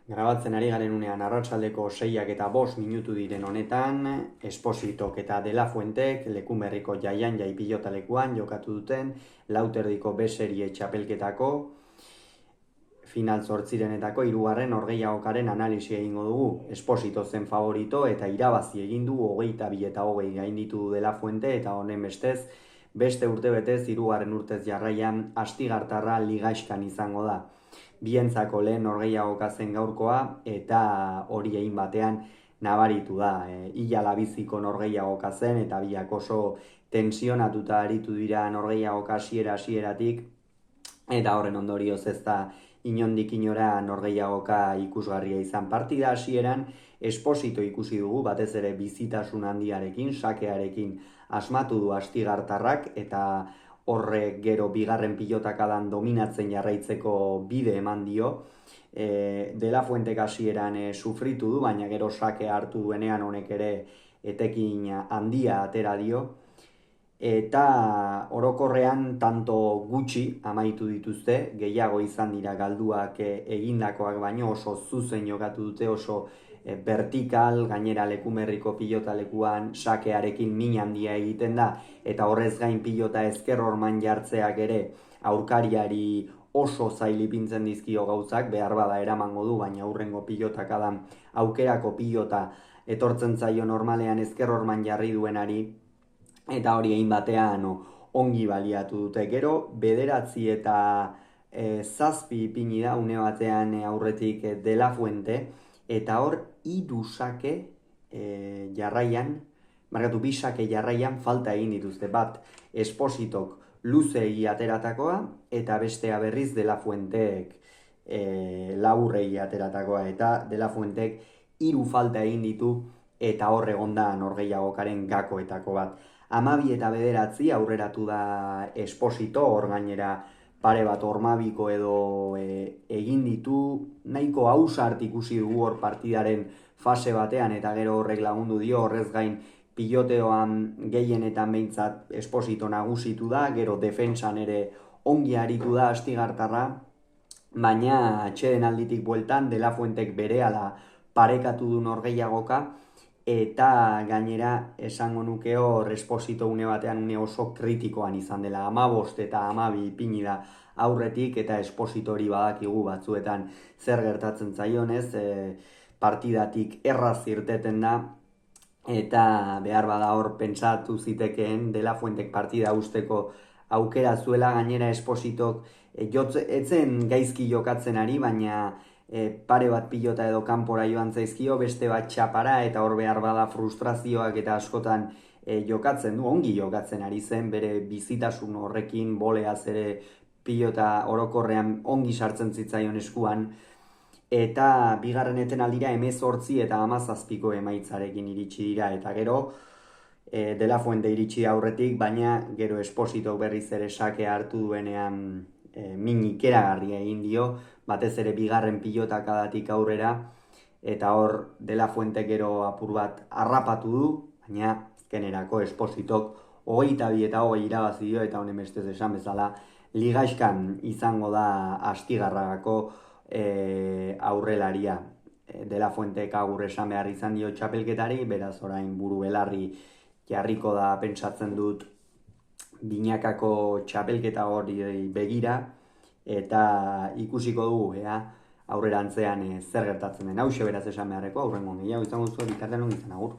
Grabatzen ari garen unean arratsaldeko 6:05 diren honetan, Espositok eta De La Fuentek Lekunberriko Jaian Jai pilotalekuan jokatu duten Lauterdiko B serie txapelketako final zortzirenetako hirugarren norgehiagokaren analisia egingo dugu. Esposito zen favorito eta irabazi egin du 22-20 gainditu du De La Fuente eta honen bestez, beste urtebetez hirugarren urtez jarraian Astigartarra ligaxkan izango da. Bientzako lehen norgehiagoka zen gaurkoa eta hori egin batean nabaritu da. Ila labiziko norgehiagoka zen eta biak oso tensionatuta aritu dira norgehiagoka hasieratik eta horren ondorioz ez da inondik inora norgehiagoka ikusgarria izan. Partida hasieran Esposito ikusi dugu, batez ere bizitasun handiarekin, sakearekin asmatu du Astigartarrak eta horrek gero bigarren pilotakadan dominatzen jarraitzeko bide eman dio. De La Fuentek hasieran sufritu du, baina gero sakea hartu duenean honek ere etekin handia atera dio. Eta orokorrean tanto gutxi amaitu dituzte, gehiago izan dira galduak egindakoak baino oso zuzen jokatu dute, oso vertikal, gainera Lekunberriko pilotalekuan sakearekin min handia egiten da, eta horrez gain pilota ezker horman jartzeak ere aurkariari oso zail ipintzen dizkio gauzak, behar bada eramango du, baina hurrengo pilotakadan aukerako pilota etortzen zaio normalean ezker horman jarri duenari, eta hori egin batean ongi baliatu dute. Gero, 9 eta 7 ipini da une batean aurretik De La Fuente, eta hor 3 sake jarraian, bi sake jarraian falta egin dituzte. Bat, Espositok luzeegi ateratakoa, eta bestea berriz De La Fuentek laburregi ateratakoa, eta De La Fuentek 3 falta egin ditu, eta hor egonda norgehiagokaren gakoetako bat. 12 eta 9 aurreratu da Esposito, hor gainera pare bat hormabiko edo egin ditu, nahiko ausart ikusi dugu hor partidaren fase batean, eta gero horrek lagundu dio, horrez gain piloteoan gehienetan behintzat Esposito nagusitu da, gero defentsan ere ongi aritu da Astigartarra, baina atxeden alditik bueltan De La Fuentek berehala parekatu du norgehiagoka, eta gainera esango nuke hor Esposito une batean une oso kritikoan izan dela. 15 eta 12 ipini da aurretik, eta Esposito hori badakigu batzuetan zer gertatzen zaionez, partidatik erraz irteten da, eta behar bada hor pentsatu zitekeen De La Fuentek partida usteko aukera zuela. Gainera Espositok etzen gaizki jokatzen ari, baina pare bat pilota edo kanpora joan zaizkio, beste bat txapara, eta hor behar bada frustrazioak eta askotan jokatzen du, ongi jokatzen ari zen, bere bizitasun horrekin, boleaz ere pilota orokorrean ongi sartzen zitzaion eskuan, eta bigarren etenaldira 18 eta 17ko emaitzarekin iritsi dira, eta gero De La Fuente iritsi aurretik, baina gero Esposito berriz ere sakea hartu duenean min ikeragarria egin dio, batez ere bigarren pilotakadatik aurrera, eta hor De La Fuente gero apur bat harrapatu du, baina azkenerako Espositok 22 eta 20 irabazi dio, eta honen bestez esan bezala ligaxkan izango da Astigarragako aurrelaria. De La Fuentek agur esan behar izan dio txapelketari, beraz orain buru belarri jarriko da, pentsatzen dut, binakako txapelketa hori begira, eta ikusiko dugu, aurrerantzean zer gertatzen den. Hauxe beraz esan beharreko, aurrengo gehiago izango zuen, bitartean ongi izan, agur.